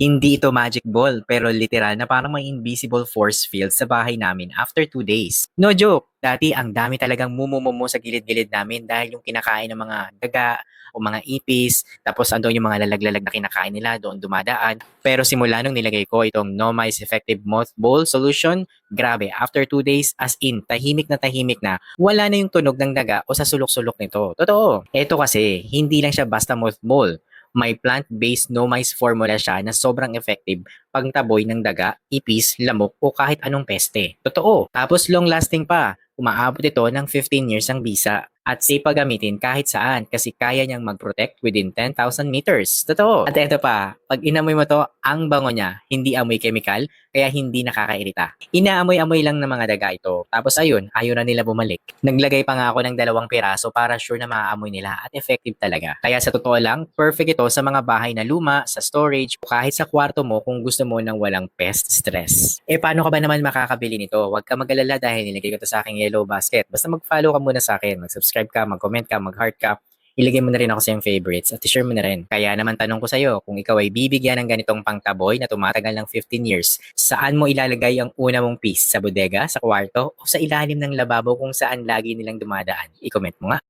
Hindi ito magic ball, pero literal na parang may invisible force field sa bahay namin after 2 days. No joke, dati ang dami talagang mumumumu sa gilid-gilid namin dahil yung kinakain ng mga daga o mga ipis, tapos andun yung mga lalaglalag na kinakain nila doon dumadaan. Pero simula nung nilagay ko itong No Mice Effective Mothball Solution, grabe, after 2 days, as in, tahimik na, wala na yung tunog ng daga o sa sulok-sulok nito. Totoo. Ito kasi, hindi lang siya basta mothball. May plant-based no mice formula siya na sobrang effective pangtaboy ng daga, ipis, lamok o kahit anong peste. Totoo. Tapos long lasting pa. Umaabot ito ng 15 years ang bisa at safe pa gamitin kahit saan kasi kaya niyang mag-protect within 10,000 meters. Totoo. At ito pa, pag inamoy mo to, ang bango niya, hindi amoy chemical, kaya hindi nakakairita. Inaamoy-amoy lang ng mga daga ito. Tapos ayun, ayaw na nila bumalik. Naglagay pa nga ako ng 2 piraso para sure na maaamoy nila at effective talaga. Kaya sa totoo lang, perfect ito sa mga bahay na luma, sa storage, o kahit sa kwarto mo kung gusto mo ng walang pest stress. Paano ka ba naman makakabili nito? Huwag ka mag-alala dahil nilagay ko to sa aking yellow basket. Basta mag-follow ka muna sa akin, mag-subscribe ka, mag-comment ka, mag-heart ka, ilagay mo na rin ako sa iyong favorites at i-share mo na rin. Kaya naman tanong ko sa'yo, kung ikaw ay bibigyan ng ganitong pangtaboy na tumatagal ng 15 years, saan mo ilalagay ang una mong piece? Sa bodega, sa kwarto, o sa ilalim ng lababo kung saan lagi nilang dumadaan? I-comment mo nga.